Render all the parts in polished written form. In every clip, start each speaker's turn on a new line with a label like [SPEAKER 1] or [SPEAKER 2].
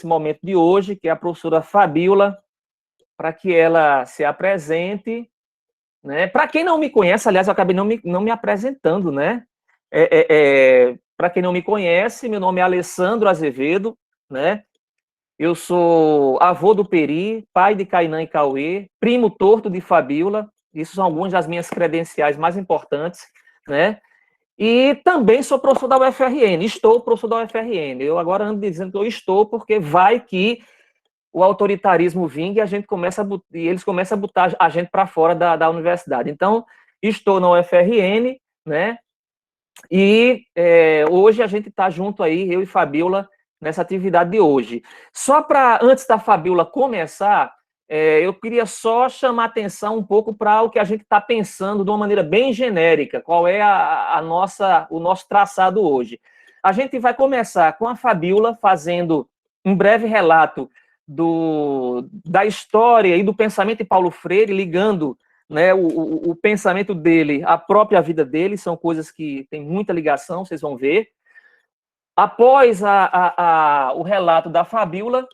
[SPEAKER 1] momento de hoje, que é a professora Fabíola, para que ela se apresente, né? Para quem não me conhece, aliás, eu acabei não me apresentando, né? Para quem não me conhece, meu nome é Alessandro Azevedo, né? Eu sou avô do Peri, pai de Kainan e Cauê, primo torto de Fabíola. Isso são algumas das minhas credenciais mais importantes, né? E também sou professor da UFRN, estou professor da UFRN. Eu agora ando dizendo que eu estou, porque vai que o autoritarismo vingue e eles começam a botar a gente para fora da universidade. Então, estou na UFRN, né? E hoje a gente está junto aí, eu e Fabíola, nessa atividade de hoje. Só para, antes da Fabíola começar, eu queria só chamar atenção um pouco para o que a gente está pensando de uma maneira bem genérica, qual é o nosso traçado hoje. A gente vai começar com a Fabíola fazendo um breve relato da história e do pensamento de Paulo Freire, ligando, né, o pensamento dele à própria vida dele, são coisas que têm muita ligação, vocês vão ver. Após o relato da Fabíola,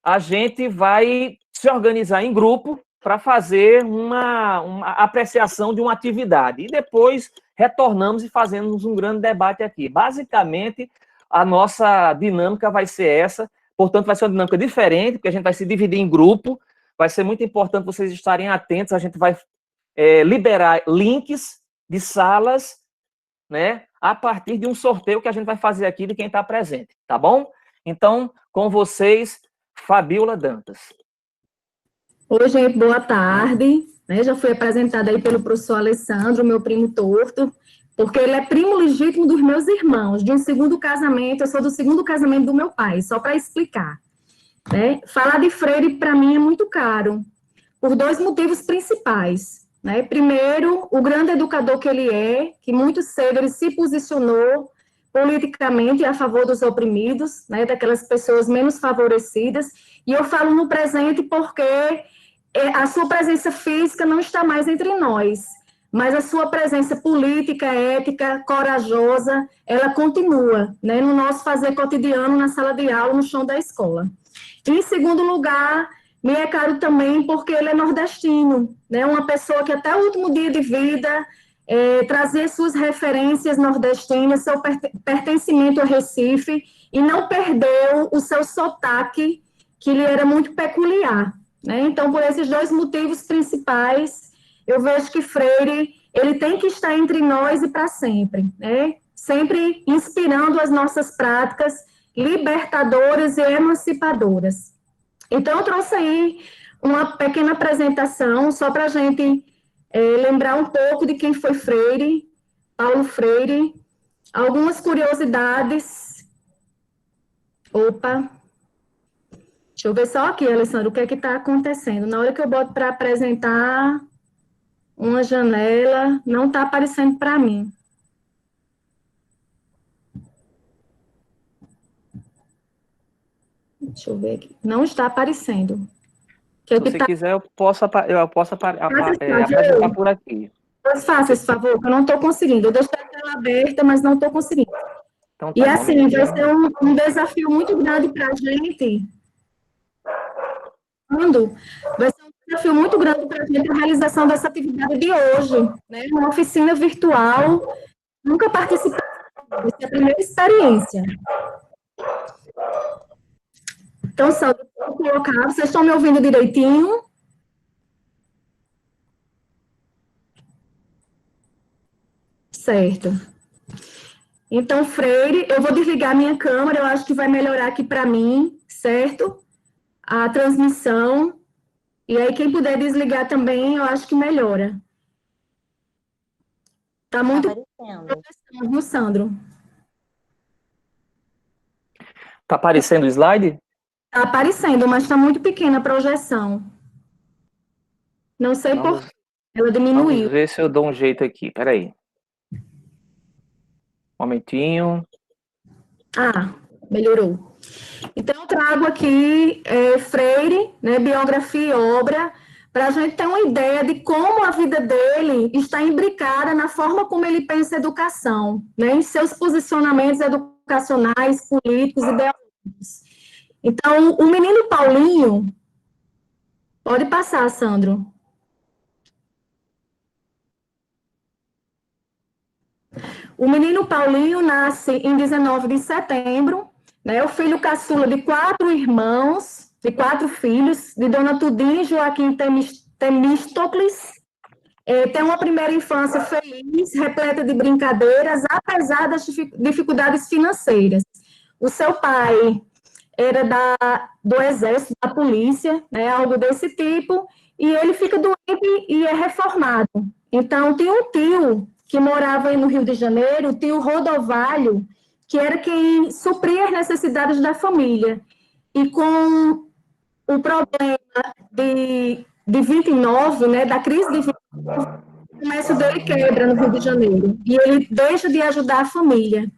[SPEAKER 1] a gente vai se organizar em grupo para fazer uma apreciação de uma atividade. E depois retornamos e fazemos um grande debate aqui. Basicamente, a nossa dinâmica vai ser essa, portanto, vai ser uma dinâmica diferente, porque a gente vai se dividir em grupo. Vai ser muito importante vocês estarem atentos, a gente vai liberar links de salas, né, a partir de um sorteio que a gente vai fazer aqui de quem está presente, tá bom? Então, com vocês, Fabíola Dantas.
[SPEAKER 2] Oi, gente, boa tarde. Já fui apresentada aí pelo professor Alessandro, meu primo torto, porque ele é primo legítimo dos meus irmãos, de um segundo casamento, eu sou do segundo casamento do meu pai, só para explicar. Né? Falar de Freire, para mim, é muito caro, por dois motivos principais. Né? Primeiro, o grande educador que ele é, que muito cedo ele se posicionou politicamente a favor dos oprimidos, né, daquelas pessoas menos favorecidas, e eu falo no presente porque a sua presença física não está mais entre nós, mas a sua presença política, ética, corajosa, ela continua, né, no nosso fazer cotidiano, na sala de aula, no chão da escola. E, em segundo lugar, me é caro também porque ele é nordestino, né, uma pessoa que até o último dia de vida trazia suas referências nordestinas, seu pertencimento a Recife, e não perdeu o seu sotaque, que lhe era muito peculiar. Né? Então, por esses dois motivos principais, eu vejo que Freire ele tem que estar entre nós e para sempre, né? Sempre inspirando as nossas práticas libertadoras e emancipadoras. Então, eu trouxe aí uma pequena apresentação, só para a gente lembrar um pouco de quem foi Freire, Paulo Freire, algumas curiosidades. Opa! Deixa eu ver só aqui, Alessandro, o que é que está acontecendo. Na hora que eu boto para apresentar uma janela, não está aparecendo para mim. Deixa eu ver aqui. Não está aparecendo.
[SPEAKER 1] Se você quiser, eu posso apresentar por aqui.
[SPEAKER 2] Faça esse favor, que eu não estou conseguindo. Eu deixei a tela aberta, mas não estou conseguindo. Então, tá, e assim, vai ser um desafio muito grande para a gente. Vai ser um desafio muito grande para a gente a realização dessa atividade de hoje, né? Uma oficina virtual. Nunca participei, vai ser a primeira experiência. Então, só vou colocar. Vocês estão me ouvindo direitinho? Certo. Então, Freire, eu vou desligar minha câmera, eu acho que vai melhorar aqui para mim, certo? A transmissão. E aí, quem puder desligar também, eu acho que melhora. Está muito aparecendo, viu, Sandro?
[SPEAKER 1] Está aparecendo o slide?
[SPEAKER 2] Está aparecendo, mas está muito pequena a projeção. Não sei por que ela diminuiu.
[SPEAKER 1] Vamos ver se eu dou um jeito aqui, peraí. Um momentinho.
[SPEAKER 2] Ah, melhorou. Então, eu trago aqui Freire, né, biografia e obra, para a gente ter uma ideia de como a vida dele está imbricada na forma como ele pensa a educação, né, em seus posicionamentos educacionais, políticos e ideológicos. Então, o menino Paulinho, pode passar, Sandro. O menino Paulinho nasce em 19 de setembro, né? O filho caçula de 4 irmãos, de 4 filhos, de Dona Tudinha e Joaquim Temístocles. Tem uma primeira infância feliz, repleta de brincadeiras, apesar das dificuldades financeiras. O seu pai era do exército, da polícia, né, algo desse tipo, e ele fica doente e é reformado. Então, tinha um tio que morava aí no Rio de Janeiro, o tio Rodovalho, que era quem supria as necessidades da família. E com o problema de 29, né, da crise de 29, o comércio dele quebra no Rio de Janeiro, e ele deixa de ajudar a família.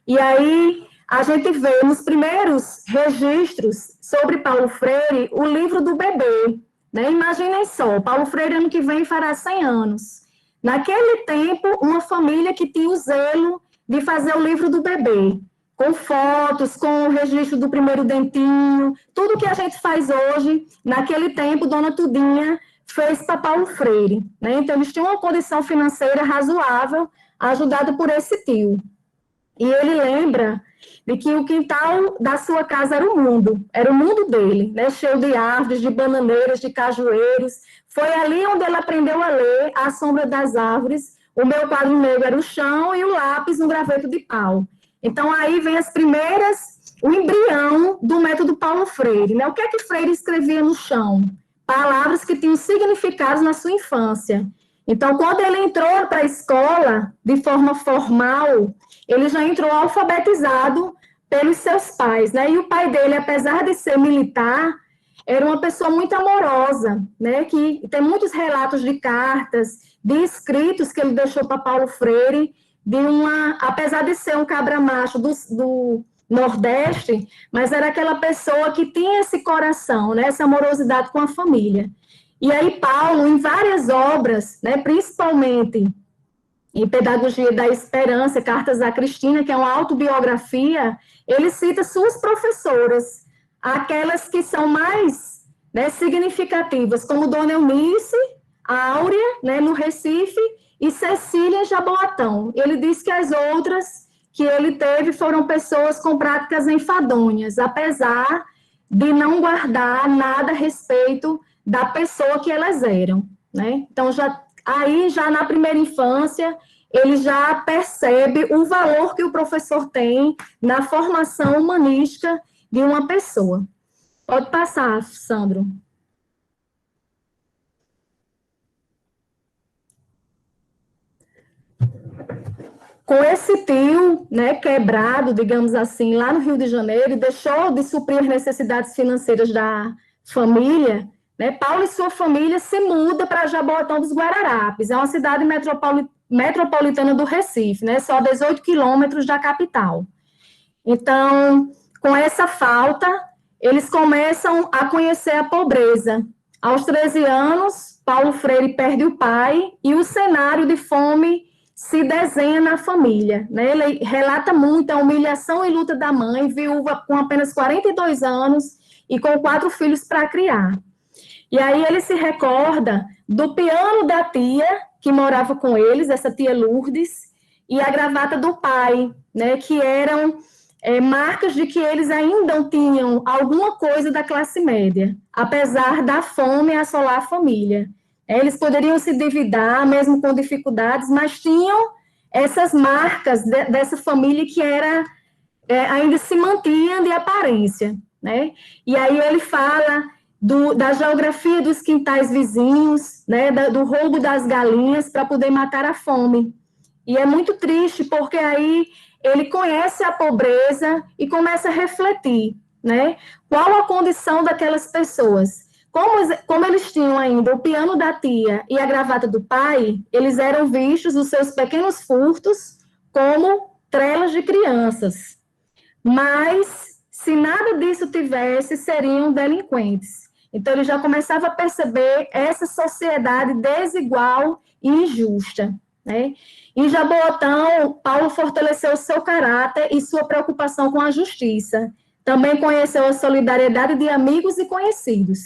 [SPEAKER 2] E aí a gente vê nos primeiros registros sobre Paulo Freire o livro do bebê, né? Imaginem só, Paulo Freire ano que vem fará 100 anos. Naquele tempo, uma família que tinha o zelo de fazer o livro do bebê, com fotos, com o registro do primeiro dentinho, tudo que a gente faz hoje, naquele tempo, Dona Tudinha fez para Paulo Freire, né? Então, eles tinham uma condição financeira razoável, ajudado por esse tio. E ele lembra de que o quintal da sua casa era o mundo dele, né? Cheio de árvores, de bananeiras, de cajueiros. Foi ali onde ele aprendeu a ler À Sombra das Árvores. O meu quadro negro era o chão e o lápis no graveto de pau. Então, aí vem as primeiras, o embrião do método Paulo Freire, né? O que é que Freire escrevia no chão? Palavras que tinham significados na sua infância. Então, quando ele entrou para a escola, de forma formal, ele já entrou alfabetizado pelos seus pais, né? E o pai dele, apesar de ser militar, era uma pessoa muito amorosa, né? Que tem muitos relatos de cartas, de escritos que ele deixou para Paulo Freire, apesar de ser um cabra macho do Nordeste, mas era aquela pessoa que tinha esse coração, né? Essa amorosidade com a família. E aí Paulo, em várias obras, né? Principalmente em Pedagogia da Esperança, Cartas a Cristina, que é uma autobiografia, ele cita suas professoras, aquelas que são mais, né, significativas, como Dona Eunice, Áurea, né, no Recife, e Cecília Jaboatão. Ele diz que as outras que ele teve foram pessoas com práticas enfadonhas, apesar de não guardar nada a respeito da pessoa que elas eram, né? Então, já na primeira infância, ele já percebe o valor que o professor tem na formação humanística de uma pessoa. Pode passar, Sandro. Com esse tio, né, quebrado, digamos assim, lá no Rio de Janeiro, deixou de suprir as necessidades financeiras da família, né, Paulo e sua família se muda para Jaboatão dos Guararapes, é uma cidade metropolitana do Recife, né, só 18 quilômetros da capital. Então, com essa falta, eles começam a conhecer a pobreza. Aos 13 anos, Paulo Freire perde o pai e o cenário de fome se desenha na família, né? Ele relata muito a humilhação e luta da mãe, viúva com apenas 42 anos e com 4 filhos para criar. E aí ele se recorda do piano da tia, que morava com eles, essa tia Lourdes, e a gravata do pai, né? Que eram marcas de que eles ainda tinham alguma coisa da classe média, apesar da fome assolar a família. Eles poderiam se endividar, mesmo com dificuldades, mas tinham essas marcas dessa família que ainda se mantinha de aparência, né? E aí ele fala da geografia dos quintais vizinhos, né? Do roubo das galinhas para poder matar a fome. E é muito triste, porque aí ele conhece a pobreza e começa a refletir, né? Qual a condição daquelas pessoas? Como eles tinham ainda o piano da tia e a gravata do pai, eles eram vistos, os seus pequenos furtos, como trelas de crianças. Mas, se nada disso tivesse, seriam delinquentes. Então, ele já começava a perceber essa sociedade desigual e injusta, né? Em Jaboatão, Paulo fortaleceu seu caráter e sua preocupação com a justiça. Também conheceu a solidariedade de amigos e conhecidos.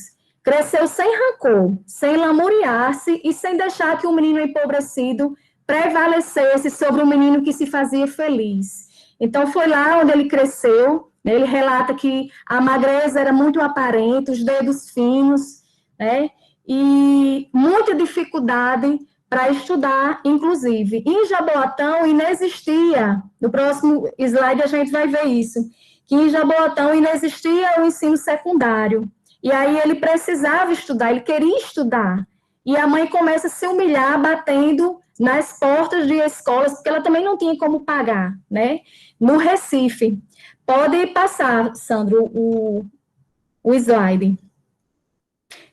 [SPEAKER 2] Cresceu sem rancor, sem lamuriar-se e sem deixar que o menino empobrecido prevalecesse sobre o menino que se fazia feliz. Então, foi lá onde ele cresceu, né? Ele relata que a magreza era muito aparente, os dedos finos, né? E muita dificuldade para estudar, inclusive. Em Jaboatão inexistia, no próximo slide a gente vai ver isso, que em Jaboatão inexistia o ensino secundário. E aí ele precisava estudar, ele queria estudar. E a mãe começa a se humilhar, batendo nas portas de escolas, porque ela também não tinha como pagar, né? No Recife. Pode passar, Sandro, o slide.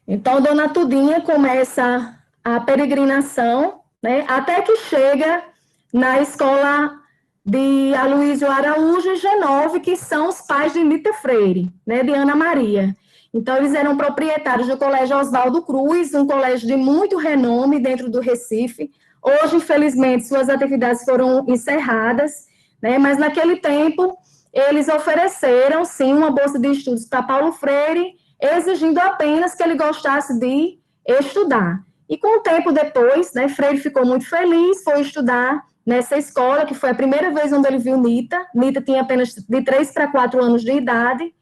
[SPEAKER 2] Então, Dona Tudinha começa a peregrinação, né? Até que chega na escola de Aloysio Araújo e Genove, que são os pais de Nita Freire, né? De Ana Maria. Então, eles eram proprietários do Colégio Oswaldo Cruz, um colégio de muito renome dentro do Recife. Hoje, infelizmente, suas atividades foram encerradas, né? Mas naquele tempo, eles ofereceram, sim, uma bolsa de estudos para Paulo Freire, exigindo apenas que ele gostasse de estudar. E com o tempo depois, né, Freire ficou muito feliz, foi estudar nessa escola, que foi a primeira vez onde ele viu Nita. Nita tinha apenas de 3 para 4 anos de idade.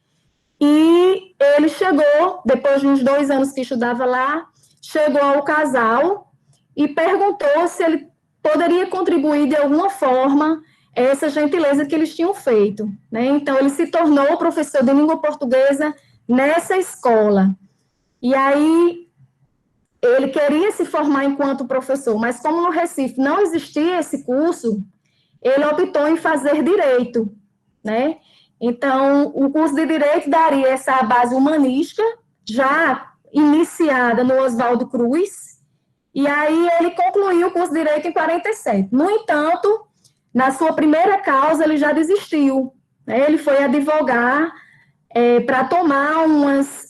[SPEAKER 2] E ele chegou, depois de uns 2 anos que estudava lá, chegou ao casal e perguntou se ele poderia contribuir de alguma forma essa gentileza que eles tinham feito, né? Então, ele se tornou professor de língua portuguesa nessa escola. E aí, ele queria se formar enquanto professor, mas como no Recife não existia esse curso, ele optou em fazer direito, né? Então, o curso de Direito daria essa base humanística, já iniciada no Oswaldo Cruz, e aí ele concluiu o curso de Direito em 47. No entanto, na sua primeira causa, ele já desistiu, né? Ele foi advogar para tomar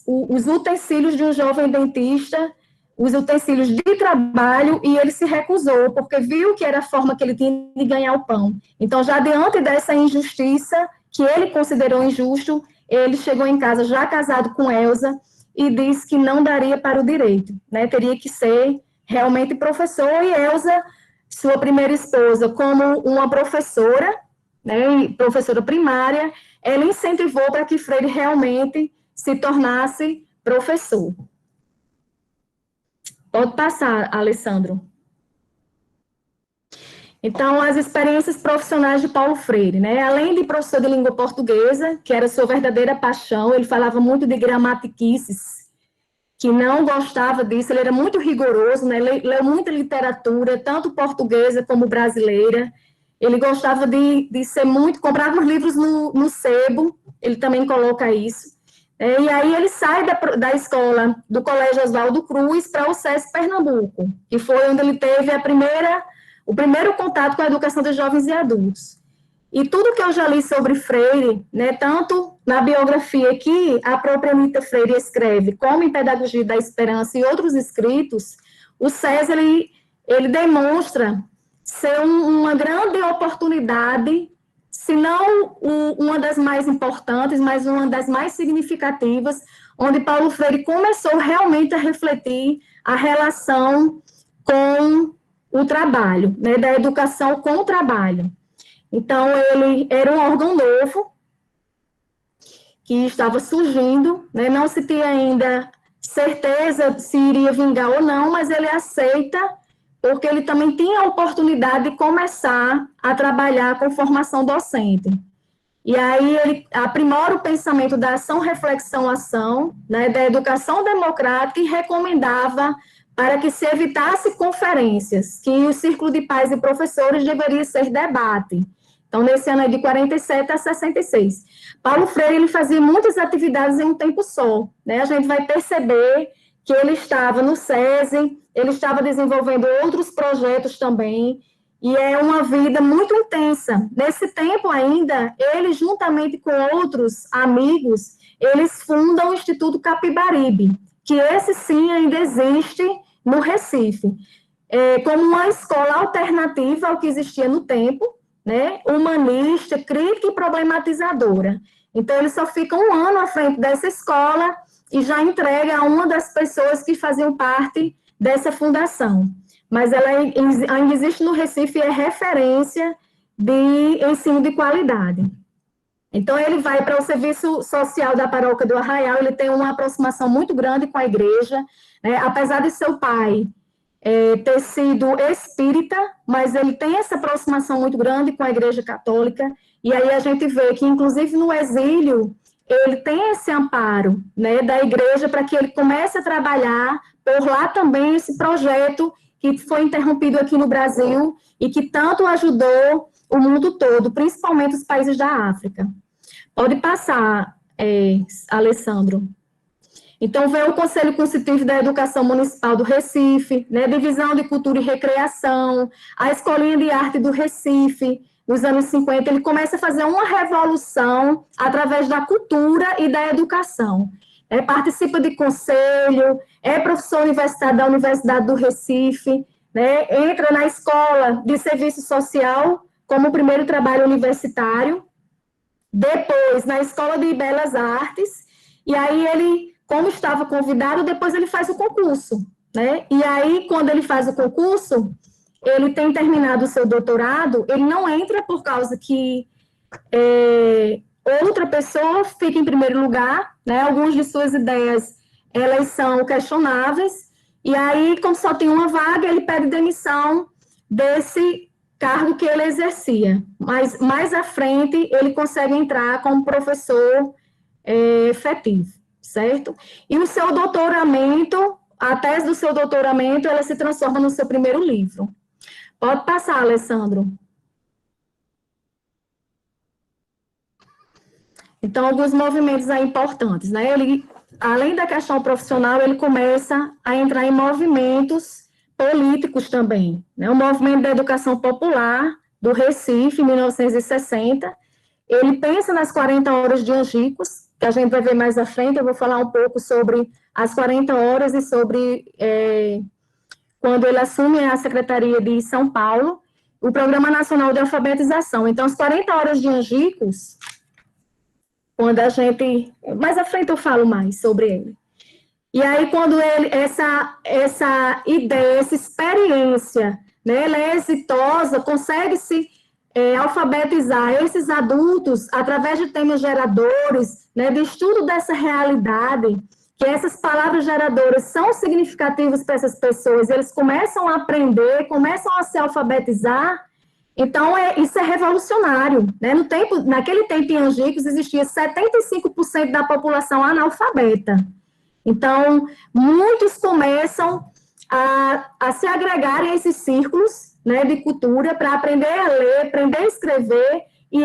[SPEAKER 2] os utensílios de um jovem dentista, os utensílios de trabalho, e ele se recusou, porque viu que era a forma que ele tinha de ganhar o pão. Então, já diante dessa injustiça, que ele considerou injusto, ele chegou em casa já casado com Elza e disse que não daria para o direito, né? Teria que ser realmente professor, e Elza, sua primeira esposa, como uma professora, né, professora primária, ela incentivou para que Freire realmente se tornasse professor. Pode passar, Alessandro. Então, as experiências profissionais de Paulo Freire, né? Além de professor de língua portuguesa, que era sua verdadeira paixão, ele falava muito de gramatiquices, que não gostava disso, ele era muito rigoroso, né? Leu muita literatura, tanto portuguesa como brasileira. Ele gostava de ser muito, comprava os livros no sebo, ele também coloca isso. E aí ele sai da escola, do Colégio Oswaldo Cruz, para o SESC Pernambuco, que foi onde ele teve o primeiro contato com a educação de jovens e adultos. E tudo que eu já li sobre Freire, né, tanto na biografia que a própria Nita Freire escreve, como em Pedagogia da Esperança e outros escritos, o César, ele demonstra ser uma grande oportunidade, se não uma das mais importantes, mas uma das mais significativas, onde Paulo Freire começou realmente a refletir a relação com o trabalho, né, da educação com o trabalho. Então, ele era um órgão novo, que estava surgindo, né, não se tinha ainda certeza se iria vingar ou não, mas ele aceita, porque ele também tinha a oportunidade de começar a trabalhar com formação docente. E aí ele aprimora o pensamento da ação, reflexão, ação, né, da educação democrática, e recomendava para que se evitasse conferências, que o Círculo de Pais e Professores deveria ser debate. Então, nesse ano é de 47 a 66. Paulo Freire, ele fazia muitas atividades em um tempo só, né? A gente vai perceber que ele estava no SESI, ele estava desenvolvendo outros projetos também, e é uma vida muito intensa. Nesse tempo ainda, ele, juntamente com outros amigos, eles fundam o Instituto Capibaribe, que esse sim ainda existe no Recife, como uma escola alternativa ao que existia no tempo, né, humanista, crítica e problematizadora. Então, ele só fica 1 ano à frente dessa escola e já entrega a uma das pessoas que faziam parte dessa fundação. Mas ela ainda existe no Recife e é referência de ensino de qualidade. Então, ele vai para o serviço social da paróquia do Arraial, ele tem uma aproximação muito grande com a igreja, né? Apesar de seu pai ter sido espírita, mas ele tem essa aproximação muito grande com a igreja católica, e aí a gente vê que, inclusive, no exílio, ele tem esse amparo, né, da igreja para que ele comece a trabalhar por lá também esse projeto que foi interrompido aqui no Brasil e que tanto ajudou o mundo todo, principalmente os países da África. Pode passar, Alessandro. Então, veio o Conselho Consultivo da Educação Municipal do Recife, né, Divisão de Cultura e Recreação, a Escolinha de Arte do Recife, nos anos 50, ele começa a fazer uma revolução através da cultura e da educação. Participa de conselho, é professor universitário da Universidade do Recife, né, entra na escola de serviço social como primeiro trabalho universitário, depois na Escola de Belas Artes, e aí ele, como estava convidado, depois ele faz o concurso, né? E aí, quando ele faz o concurso, ele tem terminado o seu doutorado, ele não entra por causa que outra pessoa fica em primeiro lugar, né? Algumas de suas ideias, elas são questionáveis, e aí, como só tem uma vaga, ele pede demissão desse cargo que ele exercia. Mas, mais à frente, ele consegue entrar como professor efetivo, certo? E o seu doutoramento, a tese do seu doutoramento, ela se transforma no seu primeiro livro. Pode passar, Alessandro. Então, alguns movimentos aí importantes, né? Ele, além da questão profissional, ele começa a entrar em movimentos políticos também, né? O movimento da educação popular do Recife, em 1960, ele pensa nas 40 horas de Angicos, que a gente vai ver mais à frente, eu vou falar um pouco sobre as 40 horas e sobre quando ele assume a Secretaria de São Paulo, o Programa Nacional de Alfabetização. Então, as 40 horas de Angicos, quando a gente... Mais à frente eu falo mais sobre ele. E aí, quando ele, essa ideia, essa experiência, né, ela é exitosa, consegue-se alfabetizar esses adultos através de temas geradores, né, de estudo dessa realidade, que essas palavras geradoras são significativas para essas pessoas, eles começam a aprender, começam a se alfabetizar. Então, isso é revolucionário, né? Naquele tempo, em Angicos, existia 75% da população analfabeta. Então, muitos começam a se agregarem a esses círculos, né, de cultura para aprender a ler, aprender a escrever, e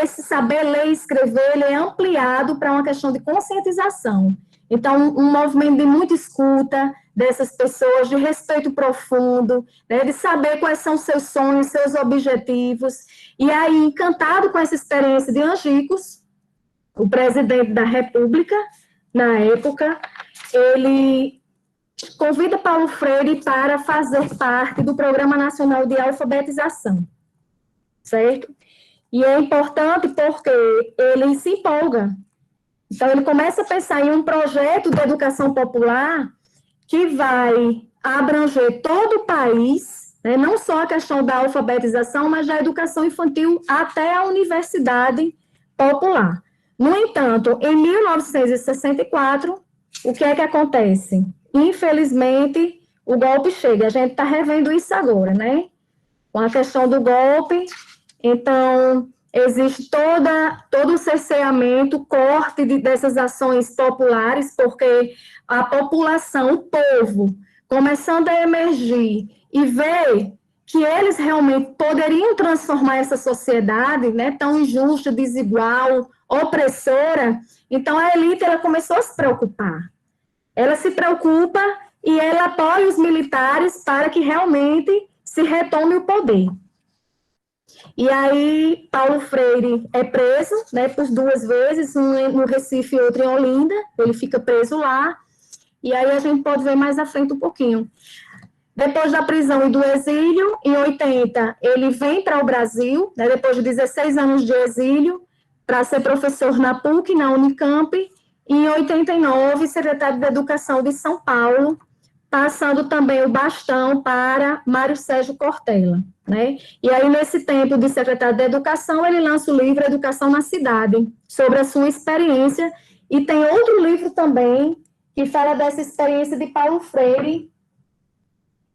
[SPEAKER 2] esse saber ler e escrever ele é ampliado para uma questão de conscientização. Então, um movimento de muita escuta dessas pessoas, de respeito profundo, né, de saber quais são seus sonhos, seus objetivos. E aí, encantado com essa experiência de Angicos, o presidente da República, na época, ele convida Paulo Freire para fazer parte do Programa Nacional de Alfabetização, certo? E é importante porque ele se empolga. Então, ele começa a pensar em um projeto de educação popular que vai abranger todo o país, né, não só a questão da alfabetização, mas da educação infantil até a universidade popular. No entanto, em 1964, o que é que acontece? Infelizmente, o golpe chega. A gente está revendo isso agora, né? Com a questão do golpe. Então, existe todo o cerceamento, corte dessas ações populares, porque a população, o povo, começando a emergir e ver que eles realmente poderiam transformar essa sociedade, né, tão injusta, desigual, opressora, então a elite ela começou a se preocupar. Ela se preocupa e ela apoia os militares para que realmente se retome o poder. E aí, Paulo Freire é preso, né, por 2 vezes, um no Recife e outro em Olinda, ele fica preso lá, e aí a gente pode ver mais à frente um pouquinho. Depois da prisão e do exílio, em 80, ele vem para o Brasil, né, depois de 16 anos de exílio, para ser professor na PUC, na Unicamp, e em 89, secretário de Educação de São Paulo, passando também o bastão para Mário Sérgio Cortella, né? E aí, nesse tempo de secretário de Educação, ele lança o livro Educação na Cidade, sobre a sua experiência, e tem outro livro também, que fala dessa experiência de Paulo Freire,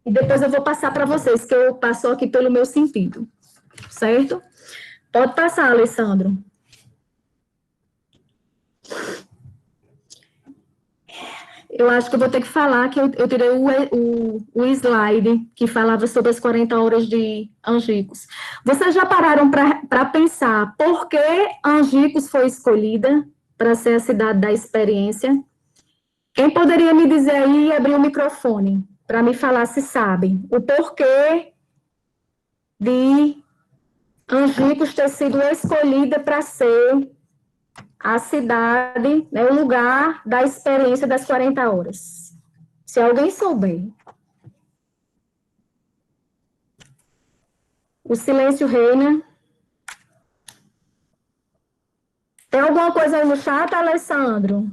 [SPEAKER 2] e depois eu vou passar para vocês, que eu passo aqui pelo meu sentido, certo? Pode passar, Alessandro. Eu acho que eu vou ter que falar que eu tirei o slide que falava sobre as 40 horas de Angicos. Vocês já pararam para pensar por que Angicos foi escolhida para ser a cidade da experiência? Quem poderia me dizer aí e abrir o microfone para me falar se sabem o porquê de Angicos ter sido escolhida para ser a cidade, né, o lugar da experiência das 40 horas. Se alguém souber. O silêncio reina. Tem alguma coisa aí no chat, Alessandro?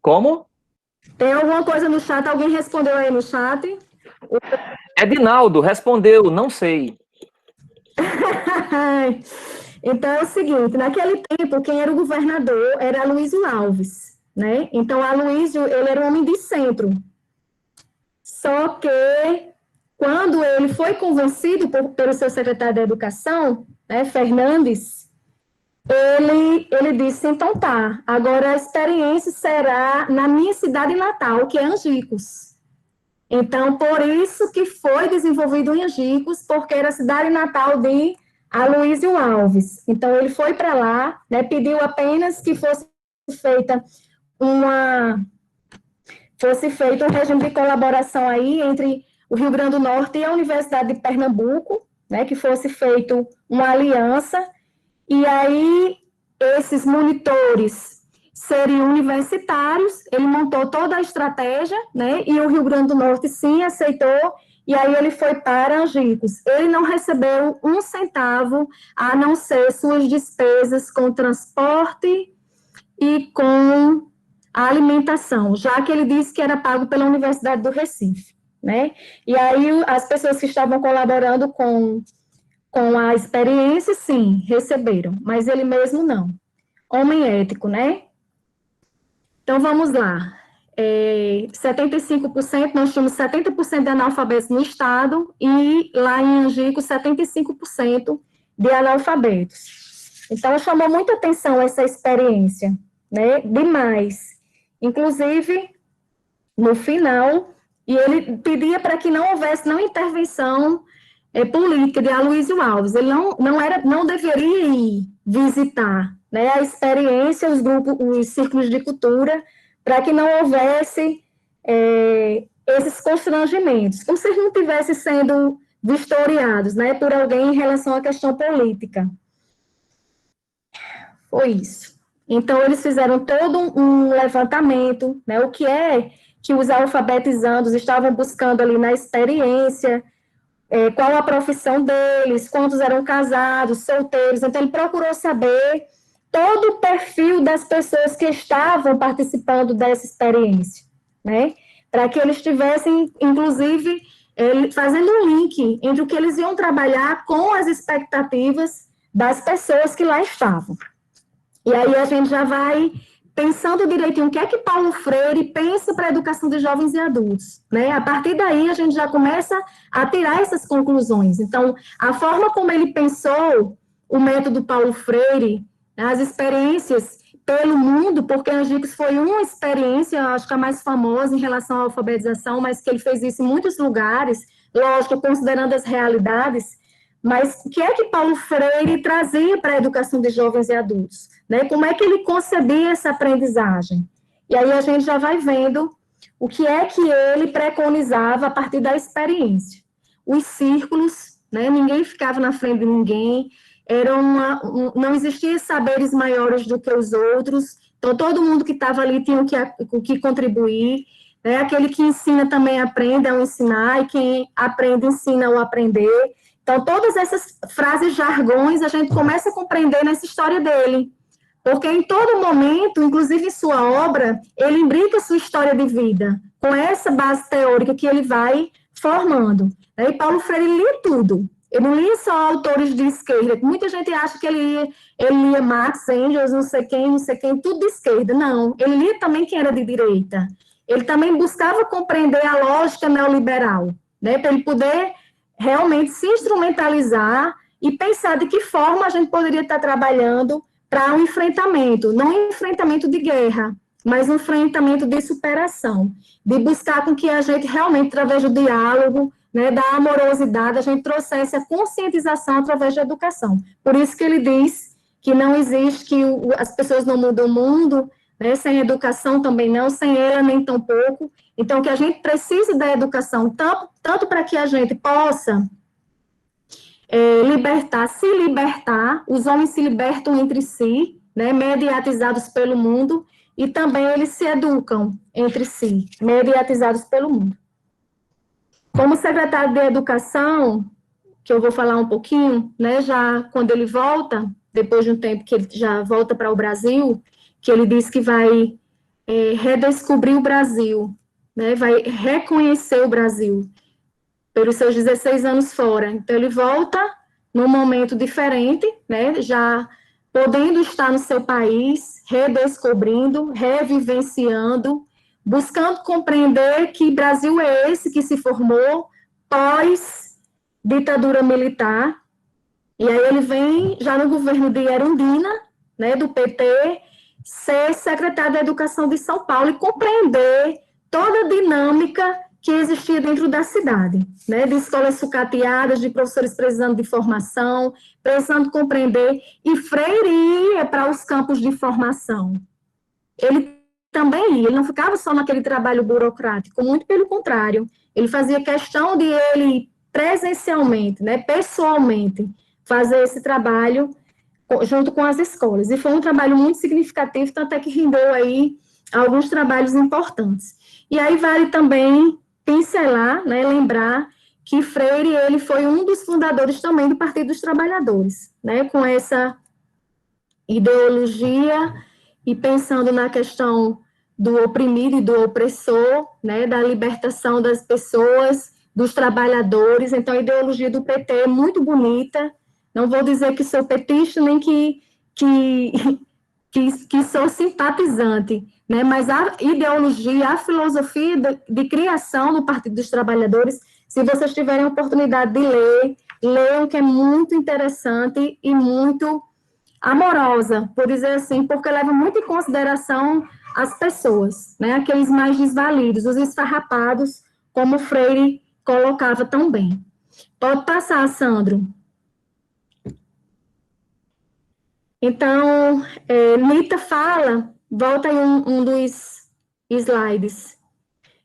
[SPEAKER 1] Como?
[SPEAKER 2] Tem alguma coisa no chat? Alguém respondeu aí no chat?
[SPEAKER 1] Edinaldo respondeu, não sei.
[SPEAKER 2] Então é o seguinte, naquele tempo, quem era o governador era Aloysio Alves, né? Então, Aloysio, ele era um homem de centro. Só que, quando ele foi convencido pelo seu secretário da Educação, né, Fernandes, ele disse, então tá, agora a experiência será na minha cidade natal, que é Angicos. Então, por isso que foi desenvolvido em Angicos, porque era a cidade natal de Aloysio Alves. Então, ele foi para lá, né, pediu apenas que fosse feito um regime de colaboração aí entre o Rio Grande do Norte e a Universidade de Pernambuco, né, que fosse feito uma aliança, e aí esses monitores seriam universitários, ele montou toda a estratégia, né, e o Rio Grande do Norte sim aceitou, e aí ele foi para Angicos. Ele não recebeu um centavo, a não ser suas despesas com transporte e com a alimentação, já que ele disse que era pago pela Universidade do Recife, né? E aí as pessoas que estavam colaborando com a experiência, sim, receberam, mas ele mesmo não. Homem ético, né? Então, vamos lá. 75%, nós tínhamos 70% de analfabetos no estado e lá em Angico, 75% de analfabetos. Então, chamou muita atenção essa experiência, né? Demais. Inclusive, no final, e ele pedia para que não houvesse intervenção política de Aloysio Alves. Ele não deveria ir visitar, né, a experiência, os grupos, os círculos de cultura, para que não houvesse esses constrangimentos, como se eles não estivessem sendo vistoriados, né, por alguém em relação à questão política. Foi isso. Então, eles fizeram todo um levantamento, né, o que é que os alfabetizandos estavam buscando ali na experiência, qual a profissão deles, quantos eram casados, solteiros. Então, ele procurou saber todo o perfil das pessoas que estavam participando dessa experiência, né? Para que eles tivessem, inclusive, fazendo um link entre o que eles iam trabalhar com as expectativas das pessoas que lá estavam. E aí a gente já vai pensando direitinho o que é que Paulo Freire pensa para a educação de jovens e adultos, né? A partir daí a gente já começa a tirar essas conclusões. Então, a forma como ele pensou o método Paulo Freire, as experiências pelo mundo, porque Angicos foi uma experiência, acho que a mais famosa em relação à alfabetização, mas que ele fez isso em muitos lugares, lógico, considerando as realidades, mas o que é que Paulo Freire trazia para a educação de jovens e adultos? Né? Como é que ele concebia essa aprendizagem? E aí a gente já vai vendo o que é que ele preconizava a partir da experiência. Os círculos, né? Ninguém ficava na frente de ninguém, não existia saberes maiores do que os outros, então todo mundo que estava ali tinha o que contribuir, né? Aquele que ensina também aprende ao ensinar, e quem aprende ensina ao aprender. Então, todas essas frases, jargões, a gente começa a compreender nessa história dele. Porque em todo momento, inclusive em sua obra, ele imbrica sua história de vida com essa base teórica que ele vai formando. E Paulo Freire lia tudo. Ele não lia só autores de esquerda. Muita gente acha que ele lia Marx, Engels, não sei quem, tudo de esquerda. Não, ele lia também quem era de direita. Ele também buscava compreender a lógica neoliberal, né, para ele poder realmente se instrumentalizar e pensar de que forma a gente poderia estar trabalhando para um enfrentamento, não um enfrentamento de guerra, mas um enfrentamento de superação, de buscar com que a gente realmente, através do diálogo, né, da amorosidade, a gente trouxesse a conscientização através da educação. Por isso que ele diz que não existe, que as pessoas não mudam o mundo, né, sem educação também não, sem ela nem tão pouco. Então, que a gente precisa da educação, tanto para que a gente possa se libertar, os homens se libertam entre si, né, mediatizados pelo mundo, e também eles se educam entre si, mediatizados pelo mundo. Como secretário de Educação, que eu vou falar um pouquinho, né, já quando ele volta, depois de um tempo que ele já volta para o Brasil, que ele diz que vai redescobrir o Brasil, né, vai reconhecer o Brasil, pelos seus 16 anos fora. Então, ele volta num momento diferente, né, já podendo estar no seu país, redescobrindo, revivenciando, buscando compreender que Brasil é esse que se formou pós-ditadura militar. E aí ele vem, já no governo de Erundina, né, do PT, ser secretário da Educação de São Paulo e compreender toda a dinâmica que existia dentro da cidade, né, de escolas sucateadas, de professores precisando de formação, precisando compreender, e Freire ia para os campos de formação. Ele também ia, ele não ficava só naquele trabalho burocrático, muito pelo contrário, ele fazia questão de ele presencialmente, né, pessoalmente, fazer esse trabalho junto com as escolas, e foi um trabalho muito significativo, tanto é que rendeu aí alguns trabalhos importantes. E aí vale também pincelar, né, lembrar que Freire, ele foi um dos fundadores também do Partido dos Trabalhadores, né, com essa ideologia e pensando na questão do oprimido e do opressor, né, da libertação das pessoas, dos trabalhadores. Então, a ideologia do PT é muito bonita. Não vou dizer que sou petista, nem que sou simpatizante, né? Mas a ideologia, a filosofia de criação do Partido dos Trabalhadores, se vocês tiverem a oportunidade de ler, leiam, que é muito interessante e muito amorosa, por dizer assim, porque leva muito em consideração as pessoas, né? Aqueles mais desvalidos, os esfarrapados, como Freire colocava tão bem. Pode passar, Sandro. Então, Nita fala, volta em um dos slides,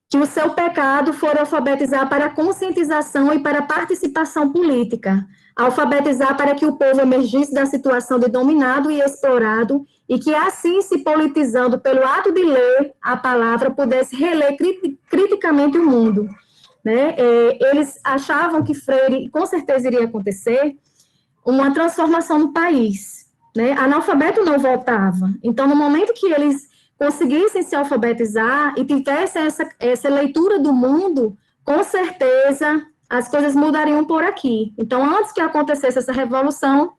[SPEAKER 2] que o seu pecado foi alfabetizar para a conscientização e para a participação política, alfabetizar para que o povo emergisse da situação de dominado e explorado, e que assim, se politizando pelo ato de ler a palavra, pudesse reler criticamente o mundo. Né? Eles achavam que Freire, com certeza iria acontecer, uma transformação no país. Né? Analfabeto não votava. Então, no momento que eles conseguissem se alfabetizar e tivessem essa leitura do mundo, com certeza as coisas mudariam por aqui. Então, antes que acontecesse essa revolução,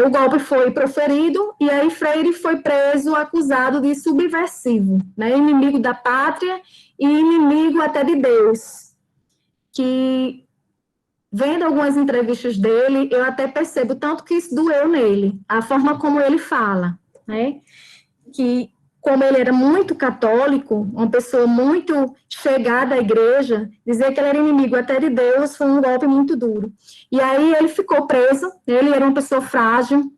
[SPEAKER 2] o golpe foi proferido e aí Freire foi preso, acusado de subversivo, né? Inimigo da pátria e inimigo até de Deus, que vendo algumas entrevistas dele, eu até percebo tanto que isso doeu nele, a forma como ele fala, né? Que, como ele era muito católico, uma pessoa muito chegada à igreja, dizer que ele era inimigo até de Deus foi um golpe muito duro. E aí ele ficou preso, ele era uma pessoa frágil,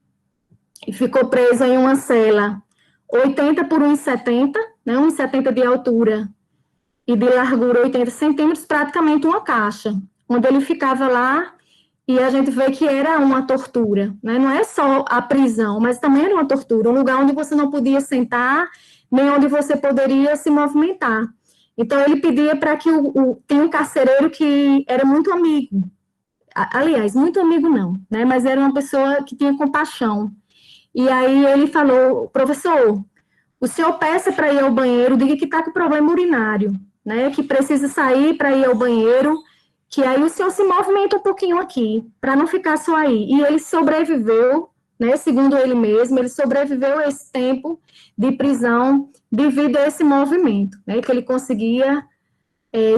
[SPEAKER 2] e ficou preso em uma cela 80 por 1,70, né? 1,70 de altura e de largura 80 centímetros, praticamente uma caixa, onde ele ficava lá, e a gente vê que era uma tortura, né? Não é só a prisão, mas também era uma tortura, um lugar onde você não podia sentar, nem onde você poderia se movimentar. Então, ele pedia para que tem um carcereiro que era muito amigo, aliás, muito amigo não, né, mas era uma pessoa que tinha compaixão. E aí ele falou, professor, o senhor peça para ir ao banheiro, diga que está com problema urinário, né, que precisa sair para ir ao banheiro, que aí o senhor se movimenta um pouquinho aqui, para não ficar só aí. E ele sobreviveu, né, segundo ele mesmo, ele sobreviveu a esse tempo de prisão devido a esse movimento, né, que ele conseguia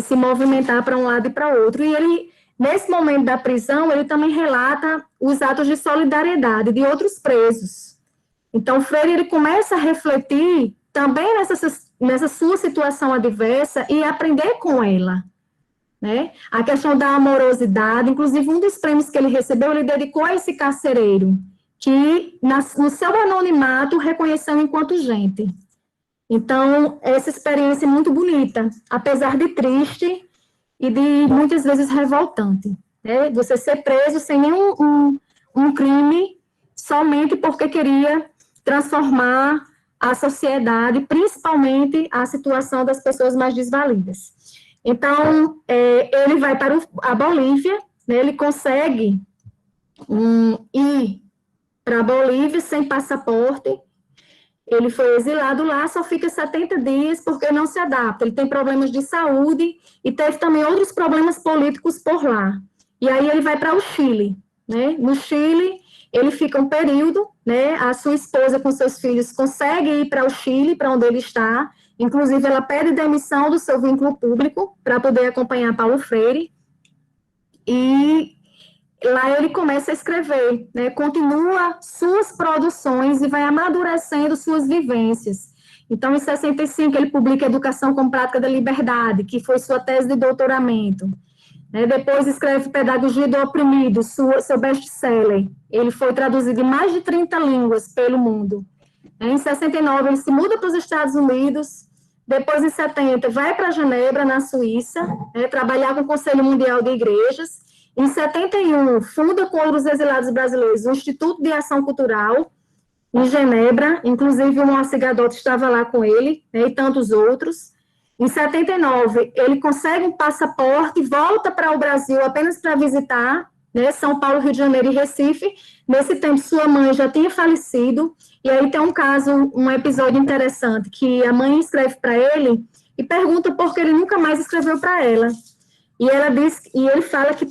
[SPEAKER 2] se movimentar para um lado e para outro. E ele, nesse momento da prisão, ele também relata os atos de solidariedade de outros presos. Então, Freire, ele começa a refletir também nessa sua situação adversa e aprender com ela, né? A questão da amorosidade, inclusive um dos prêmios que ele recebeu, ele dedicou a esse carcereiro, que no seu anonimato reconheceu enquanto gente. Então, essa experiência é muito bonita, apesar de triste e de muitas vezes revoltante, né? Você ser preso sem nenhum um crime, somente porque queria transformar a sociedade, principalmente a situação das pessoas mais desvalidas. Então, ele vai para a Bolívia, né? Ele consegue ir para a Bolívia sem passaporte. Ele foi exilado lá, só fica 70 dias porque não se adapta. Ele tem problemas de saúde e teve também outros problemas políticos por lá. E aí ele vai para o Chile, né? No Chile, ele fica um período, né? A sua esposa com seus filhos consegue ir para o Chile, para onde ele está. Inclusive, ela pede demissão do seu vínculo público para poder acompanhar Paulo Freire. E lá ele começa a escrever, né, continua suas produções e vai amadurecendo suas vivências. Então, em 65, ele publica Educação como Prática da Liberdade, que foi sua tese de doutoramento. Né, depois escreve Pedagogia do Oprimido, seu best-seller. Ele foi traduzido em mais de 30 línguas pelo mundo. Em 69, ele se muda para os Estados Unidos. Depois, em 70, vai para Genebra, na Suíça, né, trabalhar com o Conselho Mundial de Igrejas. Em 71, funda com outros exilados brasileiros o Instituto de Ação Cultural, em Genebra, inclusive o Moacir Gadot estava lá com ele, né, e tantos outros. Em 79, ele consegue um passaporte, volta para o Brasil apenas para visitar, né, São Paulo, Rio de Janeiro e Recife. Nesse tempo, sua mãe já tinha falecido, e aí tem um caso, um episódio interessante, que a mãe escreve para ele e pergunta por que ele nunca mais escreveu para ela. E ela diz, e ele fala que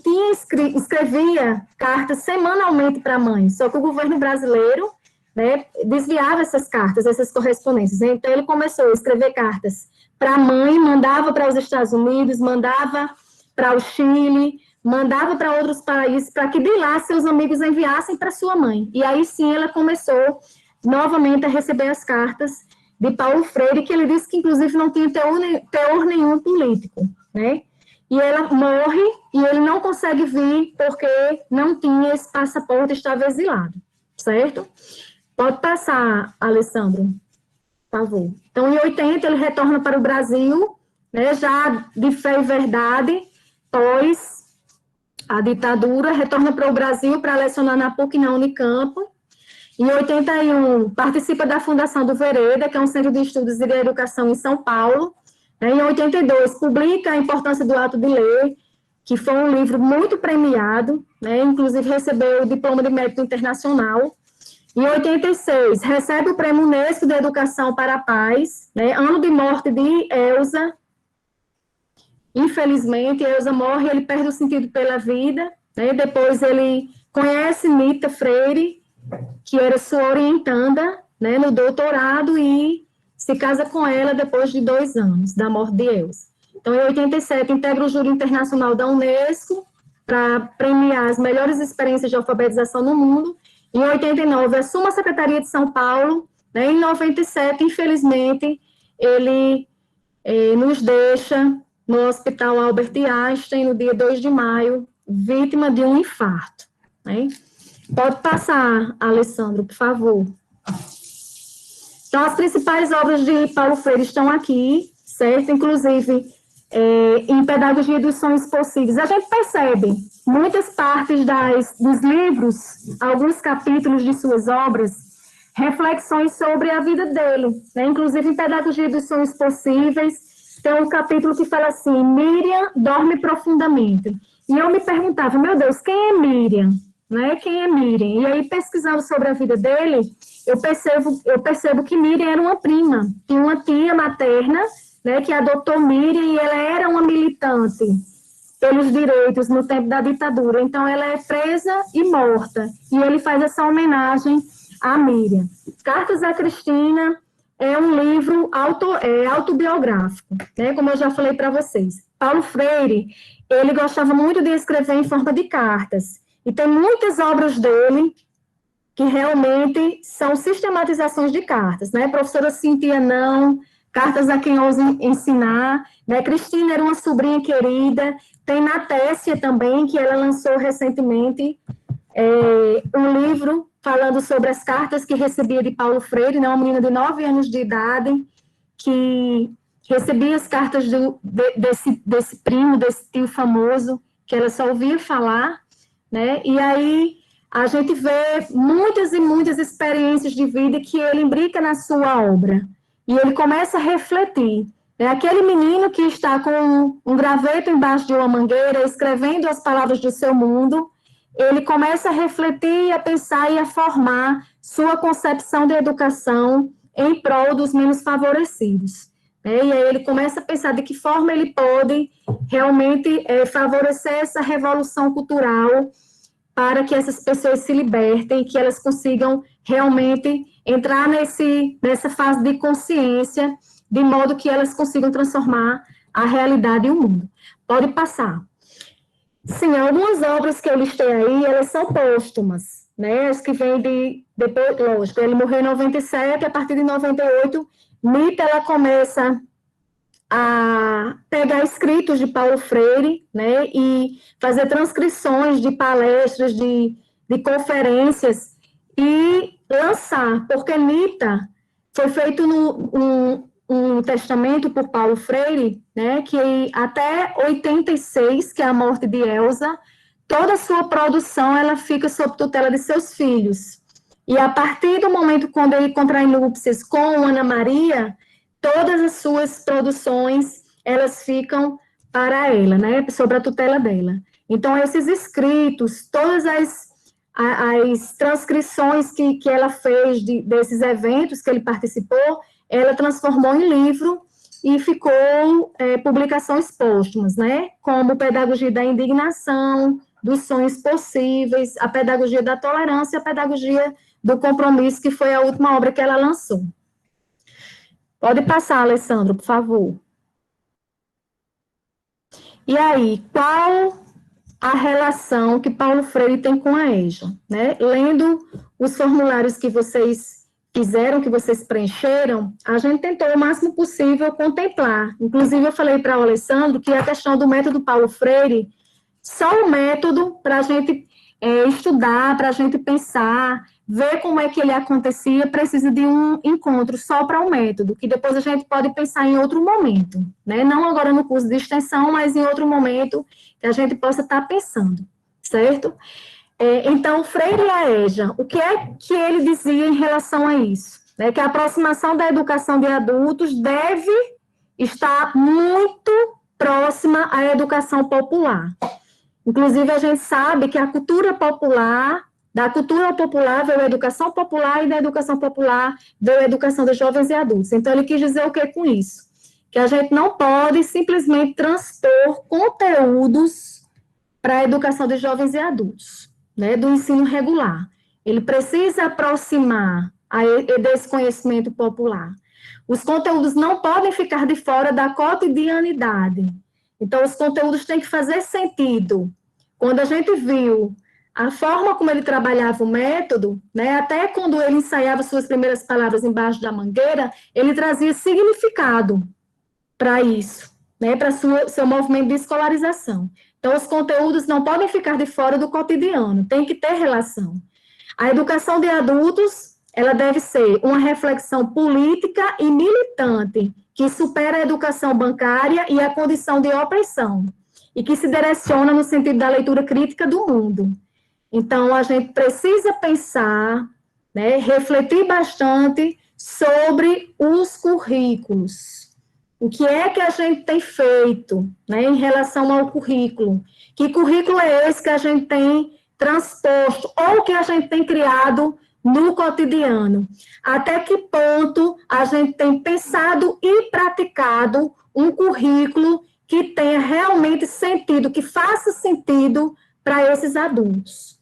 [SPEAKER 2] escrevia cartas semanalmente para a mãe, só que o governo brasileiro, né, desviava essas cartas, essas correspondências. Então, ele começou a escrever cartas para a mãe, mandava para os Estados Unidos, mandava para o Chile, mandava para outros países, para que de lá seus amigos enviassem para sua mãe. E aí sim ela começou novamente a receber as cartas de Paulo Freire, que ele disse que inclusive não tinha teor nenhum político, né? E ela morre e ele não consegue vir porque não tinha esse passaporte, estava exilado, certo? Pode passar, Alessandro, por favor. Então, em 80, ele retorna para o Brasil, né, já de fé e verdade, pós a ditadura, retorna para o Brasil para lecionar na PUC e na Unicamp. Em 81, participa da fundação do Vereda, que é um centro de estudos de educação em São Paulo. Em 82, publica A Importância do Ato de Ler, que foi um livro muito premiado, né, inclusive recebeu o diploma de mérito internacional. Em 86, recebe o Prêmio Unesco de Educação para a Paz, né, ano de morte de Elza. Infelizmente, Elza morre, ele perde o sentido pela vida, né, depois ele conhece Nita Freire, que era sua orientanda, né, no doutorado, e se casa com ela depois de 2 anos da morte de Elza. Então, em 87, integra o júri internacional da Unesco para premiar as melhores experiências de alfabetização no mundo. Em 89, assume a Secretaria de São Paulo. Né? Em 97, infelizmente, ele nos deixa no Hospital Albert Einstein, no dia 2 de maio, vítima de um infarto. Né? Pode passar, Alessandro, por favor. Então, as principais obras de Paulo Freire estão aqui, certo? Inclusive, em Pedagogia dos Sonhos Possíveis. A gente percebe muitas partes dos livros, alguns capítulos de suas obras, reflexões sobre a vida dele. Né? Inclusive, em Pedagogia dos Sonhos Possíveis, tem um capítulo que fala assim, Miriam dorme profundamente. E eu me perguntava, meu Deus, quem é Miriam? Né? Quem é Miriam? E aí, pesquisando sobre a vida dele, eu percebo que Miriam era uma prima, tinha uma tia materna, né, que adotou Miriam, e ela era uma militante pelos direitos no tempo da ditadura. Então, ela é presa e morta. E ele faz essa homenagem a Miriam. Cartas a Cristina é um livro autobiográfico, né, como eu já falei para vocês. Paulo Freire, ele gostava muito de escrever em forma de cartas. E tem muitas obras dele que realmente são sistematizações de cartas, né? Professora Cintia Não, Cartas a Quem Ousa Ensinar, né? Cristina era uma sobrinha querida, tem Natécia também, que ela lançou recentemente um livro falando sobre as cartas que recebia de Paulo Freire, né? Uma menina de 9 anos de idade, que recebia as cartas desse primo, desse tio famoso, que ela só ouvia falar, né? E aí a gente vê muitas e muitas experiências de vida que ele imbrica na sua obra. E ele começa a refletir. É aquele menino que está com um graveto embaixo de uma mangueira, escrevendo as palavras do seu mundo, ele começa a refletir, a pensar e a formar sua concepção de educação em prol dos menos favorecidos. E aí ele começa a pensar de que forma ele pode realmente favorecer essa revolução cultural para que essas pessoas se libertem, que elas consigam realmente entrar nessa fase de consciência, de modo que elas consigam transformar a realidade e o mundo. Pode passar. Sim, algumas obras que eu listei aí, elas são póstumas, né? As que vêm depois, lógico, ele morreu em 97, a partir de 98, Mita, ela começa a pegar escritos de Paulo Freire, né, e fazer transcrições de palestras, de conferências, e lançar, porque Mita foi feito um testamento por Paulo Freire, né, que até 86, que é a morte de Elsa, toda a sua produção ela fica sob tutela de seus filhos. E a partir do momento quando ele contrai núpcias com Ana Maria, todas as suas produções, elas ficam para ela, né, sob a tutela dela. Então, esses escritos, todas as transcrições que ela fez desses eventos que ele participou, ela transformou em livro e ficou publicações póstumas, né, como Pedagogia da Indignação, dos Sonhos Possíveis, a Pedagogia da Tolerância e a Pedagogia do Compromisso, que foi a última obra que ela lançou. Pode passar, Alessandro, por favor. E aí, qual a relação que Paulo Freire tem com a EJA? Né? Lendo os formulários que vocês fizeram, que vocês preencheram, a gente tentou o máximo possível contemplar. Inclusive, eu falei para o Alessandro que a questão do método Paulo Freire, só o método para a gente estudar, para a gente pensar, ver como é que ele acontecia, precisa de um encontro só para o método, que depois a gente pode pensar em outro momento, né? Não agora no curso de extensão, mas em outro momento que a gente possa estar pensando, certo? Então, Freire e a EJA, o que é que ele dizia em relação a isso? Né? Que a aproximação da educação de adultos deve estar muito próxima à educação popular. Inclusive, a gente sabe que a cultura popular, da cultura popular veio a educação popular, e da educação popular veio a educação dos jovens e adultos. Então, ele quis dizer o que com isso? Que a gente não pode simplesmente transpor conteúdos para a educação dos jovens e adultos, né, do ensino regular. Ele precisa aproximar desse conhecimento popular. Os conteúdos não podem ficar de fora da cotidianidade. Então, os conteúdos têm que fazer sentido. Quando a gente viu a forma como ele trabalhava o método, né, até quando ele ensaiava suas primeiras palavras embaixo da mangueira, ele trazia significado para isso, né, para seu movimento de escolarização. Então, os conteúdos não podem ficar de fora do cotidiano, tem que ter relação. A educação de adultos, ela deve ser uma reflexão política e militante, que supera a educação bancária e a condição de opressão, e que se direciona no sentido da leitura crítica do mundo. Então, a gente precisa pensar, né, refletir bastante sobre os currículos, O que é que a gente tem feito, né, em relação ao currículo? Que currículo é esse que a gente tem transposto ou que a gente tem criado no cotidiano? Até que ponto a gente tem pensado e praticado um currículo que tenha realmente sentido, que faça sentido para esses adultos?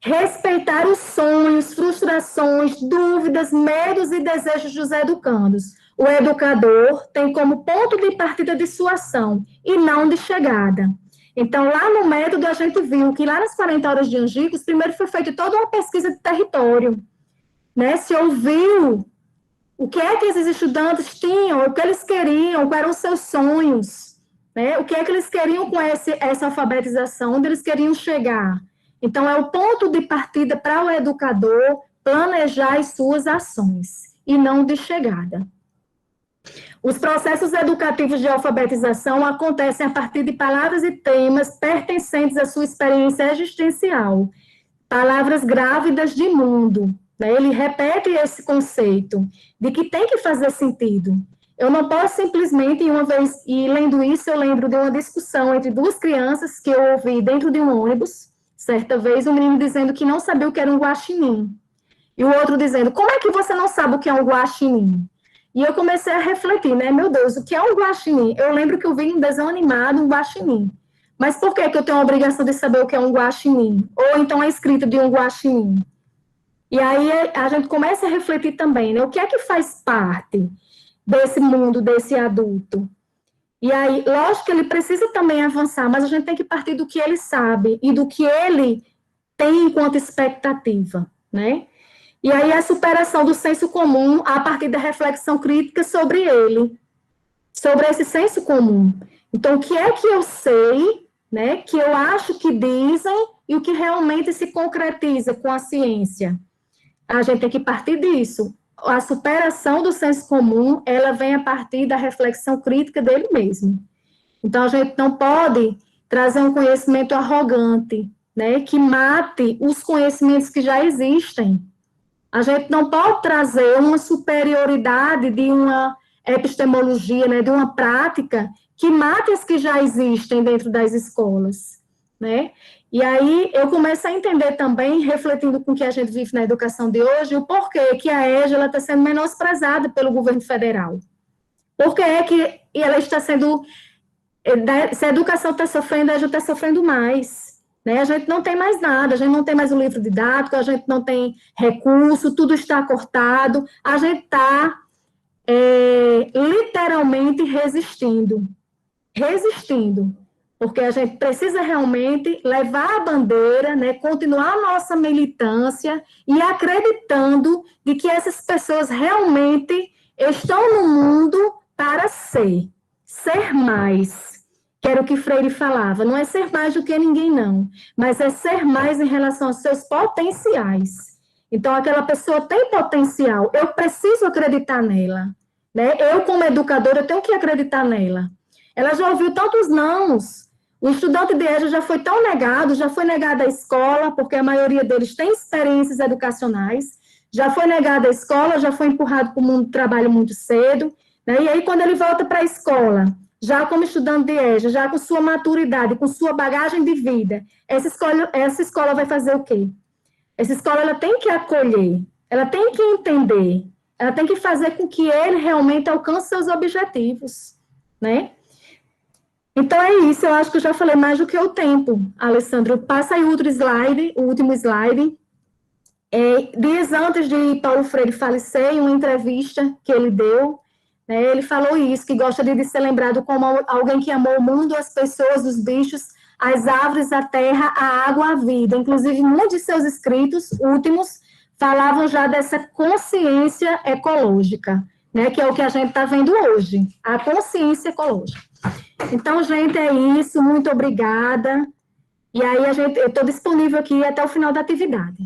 [SPEAKER 2] Respeitar os sonhos, frustrações, dúvidas, medos e desejos dos educandos. O educador tem como ponto de partida de sua ação e não de chegada. Então, lá no método, a gente viu que lá nas 40 horas de Angicos, primeiro foi feita toda uma pesquisa de território, né? Se ouviu o que é que esses estudantes tinham, o que eles queriam, quais eram os seus sonhos, né? O que é que eles queriam com essa alfabetização, onde eles queriam chegar. Então, é o ponto de partida para o educador planejar as suas ações, e não de chegada. Os processos educativos de alfabetização acontecem a partir de palavras e temas pertencentes à sua experiência existencial, palavras grávidas de mundo, né? Ele repete esse conceito de que tem que fazer sentido. Eu não posso simplesmente, uma vez, e lendo isso, eu lembro de uma discussão entre duas crianças que eu ouvi dentro de um ônibus, certa vez, um menino dizendo que não sabia o que era um guaxinim, e o outro dizendo, como é que você não sabe o que é um guaxinim? E eu comecei a refletir, né, meu Deus, o que é um guaxinim? Eu lembro que eu vi um desenho animado, um guaxinim. Mas por que eu tenho a obrigação de saber o que é um guaxinim? Ou então a escrita de um guaxinim? E aí a gente começa a refletir também, né, o que é que faz parte desse mundo, desse adulto? E aí, lógico que ele precisa também avançar, mas a gente tem que partir do que ele sabe e do que ele tem enquanto expectativa, né? E aí a superação do senso comum a partir da reflexão crítica sobre ele, sobre esse senso comum. Então, o que é que eu sei, né, que eu acho que dizem e o que realmente se concretiza com a ciência? A gente tem que partir disso. A superação do senso comum, ela vem a partir da reflexão crítica dele mesmo. Então, a gente não pode trazer um conhecimento arrogante, né, que mate os conhecimentos que já existem. A gente não pode trazer uma superioridade de uma epistemologia, né, de uma prática que mate as que já existem dentro das escolas, né? E aí eu começo a entender também, refletindo com o que a gente vive na educação de hoje, o porquê que a EJA está sendo menosprezada pelo governo federal. Por que é que ela está sendo... Se a educação está sofrendo, a EJA está sofrendo mais. Né? A gente não tem mais nada, a gente não tem mais um livro didático, a gente não tem recurso, tudo está cortado, a gente está literalmente resistindo, porque a gente precisa realmente levar a bandeira, né, continuar a nossa militância e acreditando de que essas pessoas realmente estão no mundo para ser mais. Que era o que Freire falava, não é ser mais do que ninguém, não, mas é ser mais em relação aos seus potenciais. Então, aquela pessoa tem potencial, eu preciso acreditar nela, né? Eu, como educadora, tenho que acreditar nela. Ela já ouviu tantos nãos, o estudante de EJA já foi tão negado, já foi negado a escola, porque a maioria deles tem experiências educacionais, já foi negado a escola, já foi empurrado para o mundo do trabalho muito cedo, né? E aí, quando ele volta para a escola, já como estudante de EJA, já com sua maturidade, com sua bagagem de vida, essa escola vai fazer o quê? Essa escola ela tem que acolher, ela tem que entender, ela tem que fazer com que ele realmente alcance seus objetivos, né? Então é isso, eu acho que eu já falei mais do que o tempo, Alessandro. Passa aí o último slide. Dias antes de Paulo Freire falecer, em uma entrevista que ele deu, ele falou isso, que gosta de ser lembrado como alguém que amou o mundo, as pessoas, os bichos, as árvores, a terra, a água, a vida. Inclusive, muitos de seus escritos últimos falavam já dessa consciência ecológica, né, que é o que a gente está vendo hoje, a consciência ecológica. Então, gente, é isso, muito obrigada. E aí, eu estou disponível aqui até o final da atividade.